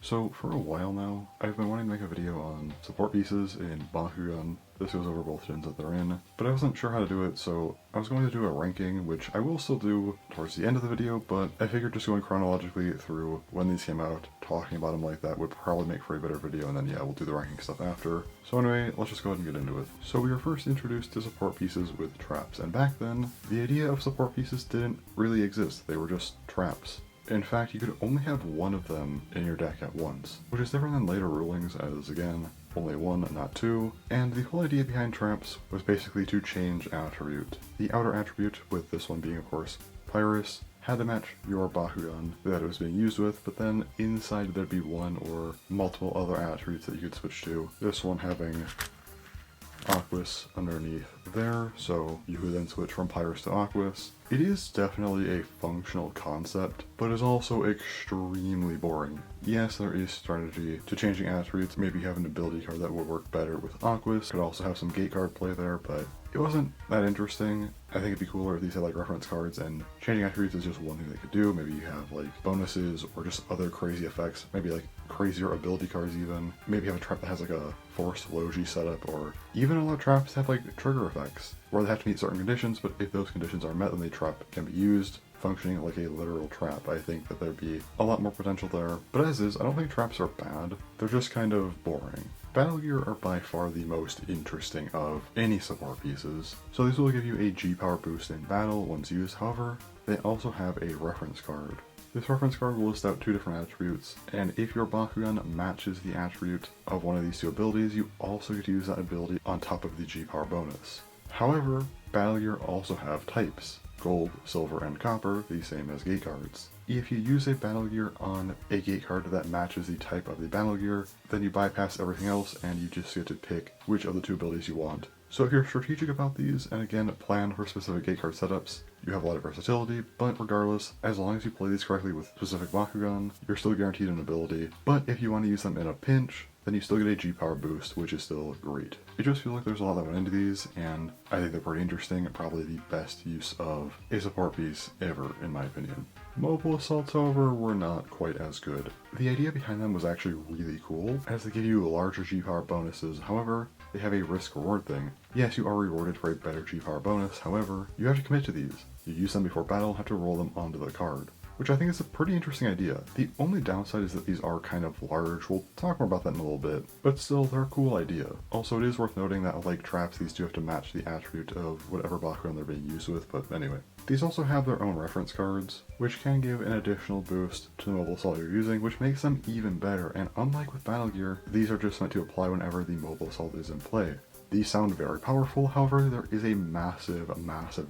So for a while now, I've been wanting to make a video on support pieces in Bakugan. This goes over both gens that they're in, but I wasn't sure how to do it, so I was going to do a ranking, which I will still do towards the end of the video, but I figured just going chronologically through when these came out, talking about them like that would probably make for a better video, and then yeah, we'll do the ranking stuff after. So anyway, let's just go ahead and get into it. So we were first introduced to support pieces with traps, and back then, the idea of support pieces didn't really exist, they were just traps. In fact, you could only have one of them in your deck at once, which is different than later rulings as, again, only one, not two, and the whole idea behind traps was basically to change attribute. The outer attribute, with this one being of course Pyrus, had to match your Bakugan that it was being used with, but then inside there'd be one or multiple other attributes that you could switch to. This one having Aquas underneath there, so you could then switch from Pyrus to Aquas. It is definitely a functional concept, but is also extremely boring. Yes, there is strategy to changing attributes. Maybe you have an ability card that would work better with Aquas. Could also have some gate card play there, but it wasn't that interesting. I think it'd be cooler if these had like reference cards, and changing attributes is just one thing they could do. Maybe you have like bonuses or just other crazy effects, maybe like crazier ability cards even. Maybe you have a trap that has like a forced Logi setup, or even a lot of traps have like trigger effects where they have to meet certain conditions, but if those conditions are met then the trap can be used, functioning like a literal trap. I think that there'd be a lot more potential there, but as is, I don't think traps are bad, they're just kind of boring. Battle gear are by far the most interesting of any support pieces, so these will give you a G-power boost in battle once used. However, they also have a reference card. This reference card will list out two different attributes, and if your Bakugan matches the attribute of one of these two abilities, you also get to use that ability on top of the G-power bonus. However, battle gear also have types. Gold, silver, and copper, the same as gate cards. If you use a battle gear on a gate card that matches the type of the battle gear, then you bypass everything else and you just get to pick which of the two abilities you want. So if you're strategic about these, and again, plan for specific gate card setups, you have a lot of versatility, but regardless, as long as you play these correctly with specific Bakugan, you're still guaranteed an ability. But if you want to use them in a pinch, then you still get a G-power boost, which is still great. It just feels like there's a lot that went into these, and I think they're pretty interesting and probably the best use of a support piece ever, in my opinion. Mobile assaults, however, were not quite as good. The idea behind them was actually really cool, as they give you larger G-power bonuses. However, they have a risk-reward thing. Yes, you are rewarded for a better G-power bonus, however, you have to commit to these. You use them before battle, have to roll them onto the card, which I think is a pretty interesting idea. The only downside is that these are kind of large. We'll talk more about that in a little bit, but still, they're a cool idea. Also, it is worth noting that like traps, these do have to match the attribute of whatever Bakugan they're being used with, but anyway. These also have their own reference cards, which can give an additional boost to the mobile assault you're using, which makes them even better, and unlike with battle gear, these are just meant to apply whenever the mobile assault is in play. These sound very powerful, however, there is a massive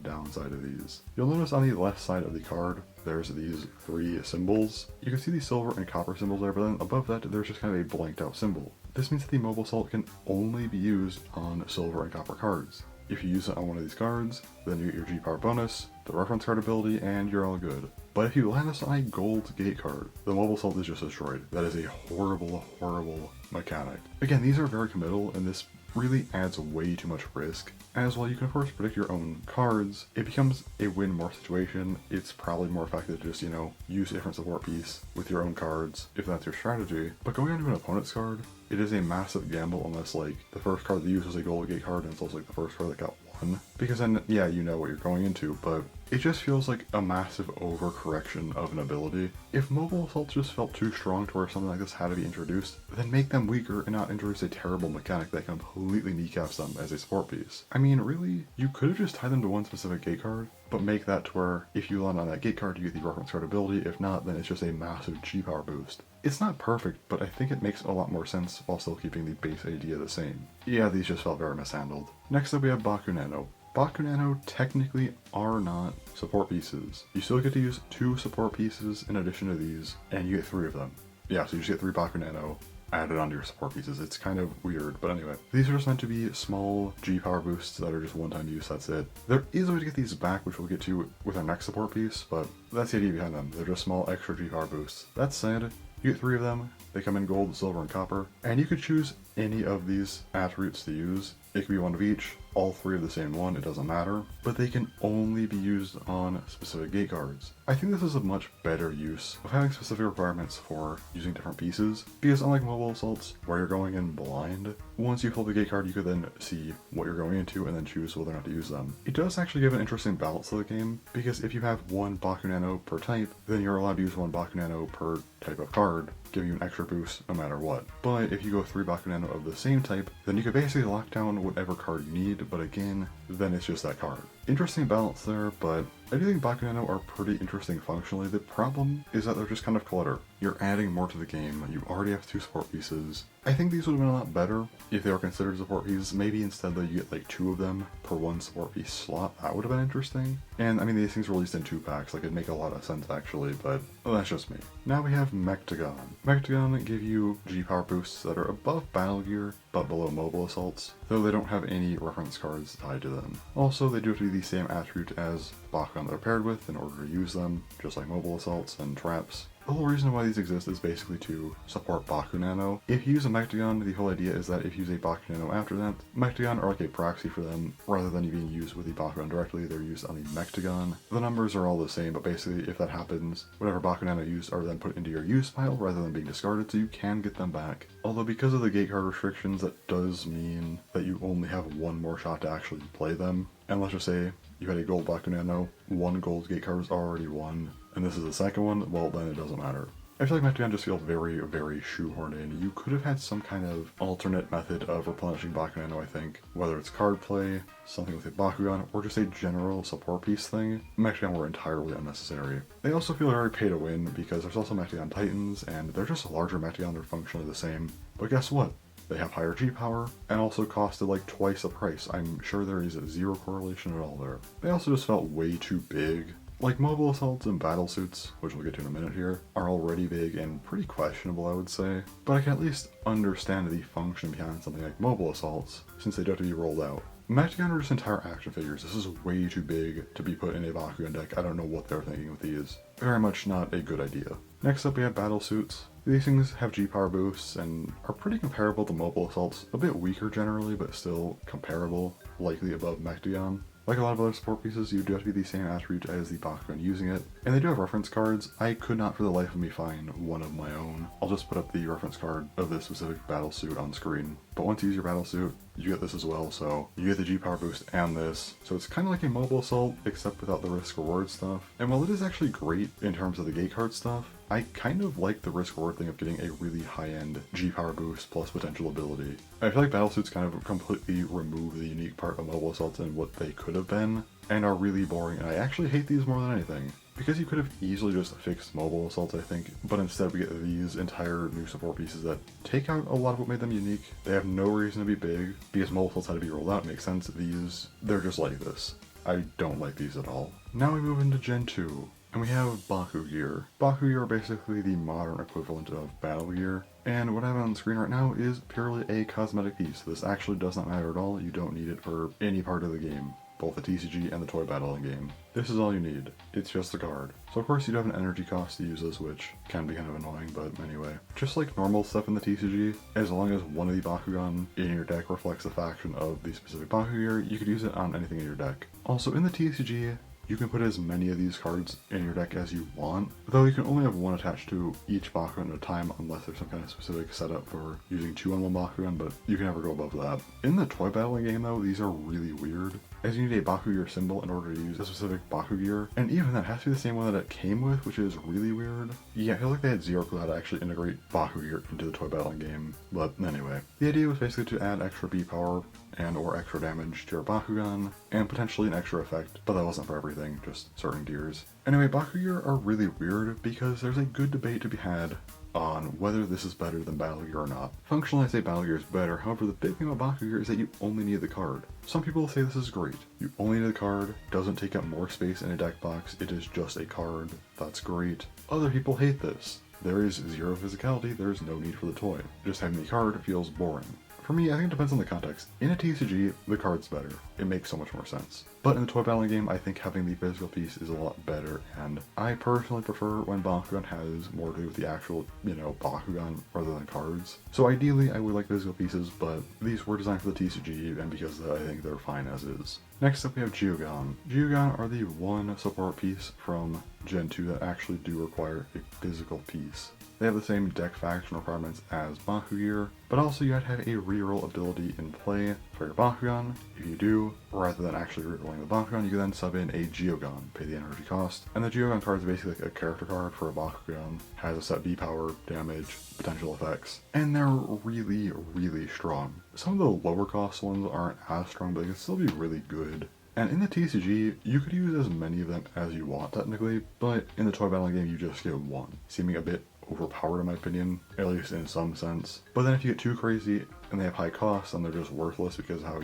downside to these. You'll notice on the left side of the card, there's these three symbols. You can see the silver and copper symbols there, but then above that, there's just kind of a blanked out symbol. This means that the mobile assault can only be used on silver and copper cards. If you use it on one of these cards, then you get your G-power bonus, the reference card ability, and you're all good. But if you land this on a gold gate card, the mobile assault is just destroyed. That is a horrible, horrible mechanic. Again, these are very committal, and this really adds way too much risk. As while you can of course predict your own cards, it becomes a win-more situation. It's probably more effective to just, use a different support piece with your own cards, if that's your strategy. But going onto an opponent's card, it is a massive gamble unless like the first card they use was a gold gate card and it's also like the first card that got one. Because then, yeah, you know what you're going into, but it just feels like a massive overcorrection of an ability. If mobile assaults just felt too strong to where something like this had to be introduced, then make them weaker and not introduce a terrible mechanic that completely kneecaps them as a support piece. I mean, really, you could have just tied them to one specific gate card, but make that to where if you land on that gate card, you get the reference card ability. If not, then it's just a massive G-power boost. It's not perfect, but I think it makes a lot more sense while still keeping the base idea the same. Yeah, these just felt very mishandled. Next up we have Bakugan. Bakugan technically are not support pieces. You still get to use 2 support pieces in addition to these, and you get 3 of them. Yeah, so you just get 3 Bakugan added onto your support pieces. It's kind of weird, but anyway. These are just meant to be small G-power boosts that are just one-time use, that's it. There is a way to get these back, which we'll get to with our next support piece, but that's the idea behind them. They're just small extra G-power boosts. That said, you get 3 of them. They come in gold, silver, and copper, and you could choose any of these attributes to use. It could be one of each. all 3 of the same one, it doesn't matter, but they can only be used on specific gate cards. I think this is a much better use of having specific requirements for using different pieces, because unlike mobile assaults, where you're going in blind, once you pull the gate card you could then see what you're going into and then choose whether or not to use them. It does actually give an interesting balance to the game, because if you have 1 Bakugan per type, then you're allowed to use 1 Bakugan per type of card, giving you an extra boost no matter what. But if you go 3 Bakugan of the same type, then you could basically lock down whatever card you need, but again, then it's just that card. Interesting balance there, but I do think Bakugan are pretty interesting functionally. The problem is that they're just kind of clutter. You're adding more to the game, you already have 2 support pieces. I think these would have been a lot better if they were considered support pieces. Maybe instead though you get like 2 of them per 1 support piece slot. That would have been interesting. And I mean, these things were released in 2 packs, like it'd make a lot of sense actually, but well, that's just me. Now we have MacLeod. MacLeod give you G-Power boosts that are above Battle Gear, but below Mobile Assaults, though they don't have any reference cards tied to them. Also, they do have to be the same attribute as Bakugan they're paired with in order to use them, just like Mobile Assaults and Traps. The whole reason why these exist is basically to support Bakugan. If you use a MacLeod, the whole idea is that if you use a Bakugan after that, MacLeod are like a proxy for them. Rather than being used with the Bakugan directly, they're used on the MacLeod. The numbers are all the same, but basically if that happens, whatever Bakugan used are then put into your use pile rather than being discarded, so you can get them back. Although because of the gate card restrictions, that does mean that you only have 1 more shot to actually play them. And let's just say you had a gold Bakugan, 1 gold gate card was already won, and this is the second one, well then it doesn't matter. I feel like MacLeod just feels very, very shoehorned in. You could have had some kind of alternate method of replenishing Bakugan, I think. Whether it's card play, something with a Bakugan, or just a general support piece thing. MacLeod were entirely unnecessary. They also feel very pay to win because there's also MacLeod Titans, and they're just larger MacLeod, they're functionally the same. But guess what? They have higher G-Power, and also costed like twice the price. I'm sure there is 0 correlation at all there. They also just felt way too big. Like Mobile Assaults and Battle Suits, which we'll get to in a minute here, are already big and pretty questionable, I would say. But I can at least understand the function behind something like Mobile Assaults, since they do have to be rolled out. MacLeod are just entire action figures. This is way too big to be put in a Bakugan deck. I don't know what they're thinking with these. Very much not a good idea. Next up we have Battle Suits. These things have G-Power boosts and are pretty comparable to Mobile Assaults. A bit weaker generally, but still comparable, likely above MacLeod. Like a lot of other support pieces, you do have to be the same attribute as the Bakugan using it, and they do have reference cards. I could not for the life of me find one of my own. I'll just put up the reference card of this specific battle suit on screen. But once you use your battle suit, you get this as well, so you get the G-Power boost and this. So it's kind of like a Mobile Assault, except without the risk reward stuff. And while it is actually great in terms of the gate card stuff, I kind of like the risk reward thing of getting a really high-end G-Power boost plus potential ability. I feel like battle suits kind of completely remove the unique part of Mobile Assaults and what they could have been, and are really boring, and I actually hate these more than anything. Because you could have easily just fixed Mobile Assaults, I think, but instead we get these entire new support pieces that take out a lot of what made them unique. They have no reason to be big, because Mobile Assaults had to be rolled out, makes sense. These, they're just like this. I don't like these at all. Now we move into Gen 2. And we have Baku Gear. Baku Gear are basically the modern equivalent of Battle Gear, and what I have on the screen right now is purely a cosmetic piece. This actually does not matter at all. You don't need it for any part of the game, both the TCG and the toy battling game. This is all you need. It's just a card. So of course you do have an energy cost to use this, which can be kind of annoying, but anyway. Just like normal stuff in the TCG, as long as one of the Bakugan in your deck reflects the faction of the specific Baku Gear, you could use it on anything in your deck. Also in the TCG, you can put as many of these cards in your deck as you want, though you can only have 1 attached to each Bakugan at a time unless there's some kind of specific setup for using 2 on 1 Bakugan, but you can never go above that. In the toy battling game though, these are really weird, as you need a Baku Gear symbol in order to use a specific Baku Gear, and even that has to be the same one that it came with, which is really weird. Yeah, I feel like they had 0 clue how to actually integrate Baku Gear into the toy battling game, but anyway. The idea was basically to add extra B-Power and or extra damage to your Bakugan, and potentially an extra effect, but that wasn't for everything, just certain gears. Anyway, Baku Gear are really weird because there's a good debate to be had on whether this is better than Battle Gear or not. Functionally, I say Battle Gear is better, however the big thing about Baku Gear is that you only need the card. Some people say this is great. You only need the card, doesn't take up more space in a deck box, it is just a card, that's great. Other people hate this. There is 0 physicality, there is no need for the toy. Just having the card feels boring. For me, I think it depends on the context. In a TCG, the card's better. It makes so much more sense. But in the toy battling game, I think having the physical piece is a lot better, and I personally prefer when Bakugan has more to do with the actual, Bakugan rather than cards. So ideally, I would like physical pieces, but these were designed for the TCG, and because of that, I think they're fine as is. Next up we have Bakugan. Bakugan are the one support piece from Gen 2 that actually do require a physical piece. They have the same deck faction requirements as Bakugan, but also you have to have a reroll ability in play for your Bakugan. If you do, rather than actually rerolling the Bakugan, you can then sub in a Bakugan, pay the energy cost. And the Bakugan card is basically like a character card for a Bakugan, has a set B power, damage, potential effects, and they're really, really strong. Some of the lower cost ones aren't as strong, but they can still be really good. And in the TCG, you could use as many of them as you want technically, but in the toy battling game you just get one, seeming a bit overpowered in my opinion, at least in some sense. But then if you get too crazy and they have high costs and they're just worthless because how,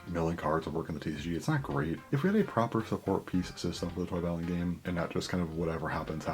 milling cards would work in the TCG, it's not great. If we had a proper support piece system for the toy battling game and not just kind of whatever happens,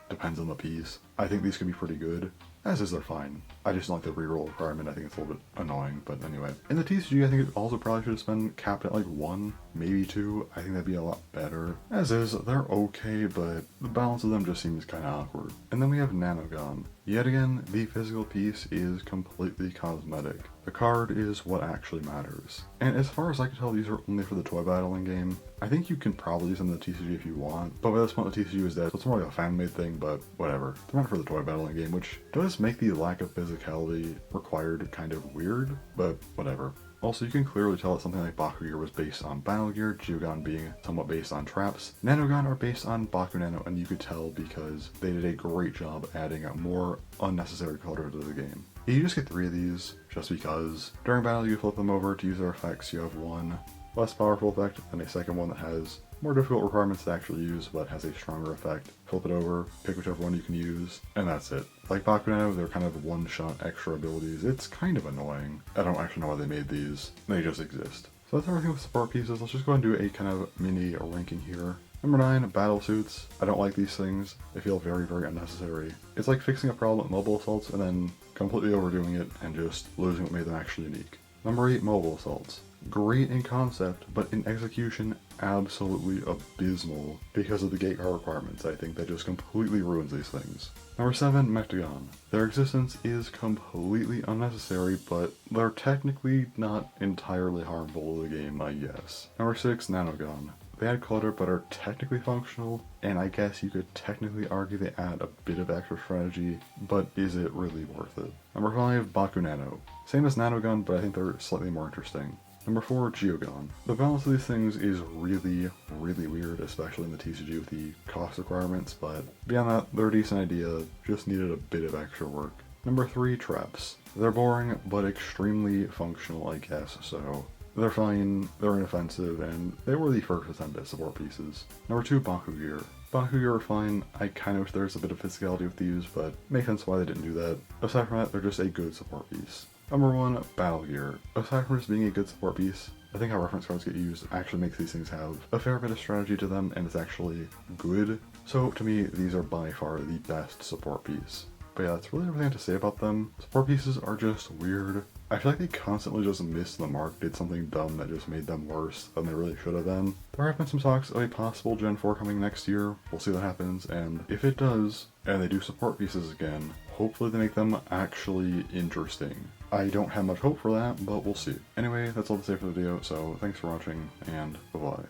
depends on the piece, I think these could be pretty good. As is, they're fine. I just don't like the reroll requirement. I think it's a little bit annoying, but anyway. In the TCG, I think it also probably should have been capped at like 1, maybe 2. I think that'd be a lot better. As is, they're okay, but the balance of them just seems kind of awkward. And then we have Nanogon. Yet again, the physical piece is completely cosmetic. The card is what actually matters. And as far as I can tell, these are only for the toy battling game. I think you can probably use them in the TCG if you want, but by this point the TCG is dead, so it's more like a fan-made thing, but whatever. They're not for the toy battling game, which does make the lack of physicality required kind of weird, but whatever. Also, you can clearly tell that something like Bakugan was based on Battle Gear, Bakugan being somewhat based on traps. Nanogon are based on Bakugan, and you could tell because they did a great job adding a more unnecessary color to the game. You just get 3 of these, just because. During battle you flip them over to use their effects. You have one less powerful effect and a second one that has more difficult requirements to actually use but has a stronger effect. Flip it over, pick whichever one you can use, and that's it. Like Bakugan, they're kind of one-shot extra abilities. It's kind of annoying. I don't actually know why they made these. They just exist. So that's everything with support pieces. Let's just go ahead and do a kind of mini ranking here. Number 9, battle suits. I don't like these things. They feel very, very unnecessary. It's like fixing a problem with mobile assaults and then completely overdoing it and just losing what made them actually unique. Number 8, mobile assaults. Great in concept, but in execution, absolutely abysmal because of the gate card requirements. I think that just completely ruins these things. Number 7, MacLeod. Their existence is completely unnecessary, but they're technically not entirely harmful to the game, I guess. Number 6, Nanogon. They add clutter but are technically functional, and I guess you could technically argue they add a bit of extra strategy, but is it really worth it? Number 5, Bakunano. Same as Nanogon, but I think they're slightly more interesting. Number 4, Bakugan. The balance of these things is really, really weird, especially in the TCG with the cost requirements, but beyond that, they're a decent idea, just needed a bit of extra work. Number 3, Traps. They're boring, but extremely functional, I guess, so they're fine, they're inoffensive, and they were the first attempt at support pieces. Number 2, Bakugan. Bakugan are fine. I kind of wish there's a bit of physicality with these, but makes sense why they didn't do that. Aside from that, they're just a good support piece. Number 1, Battle Gear. Aside from just being a good support piece, I think how reference cards get used actually makes these things have a fair bit of strategy to them, and it's actually good. So to me, these are by far the best support piece. But yeah, that's really everything I have to say about them. Support pieces are just weird. I feel like they constantly just missed the mark, did something dumb that just made them worse than they really should have been. There have been some talks of a possible Gen 4 coming next year. We'll see what happens, and if it does, and they do support pieces again, hopefully they make them actually interesting. I don't have much hope for that, but we'll see. Anyway, that's all to say for the video, so thanks for watching, and bye-bye.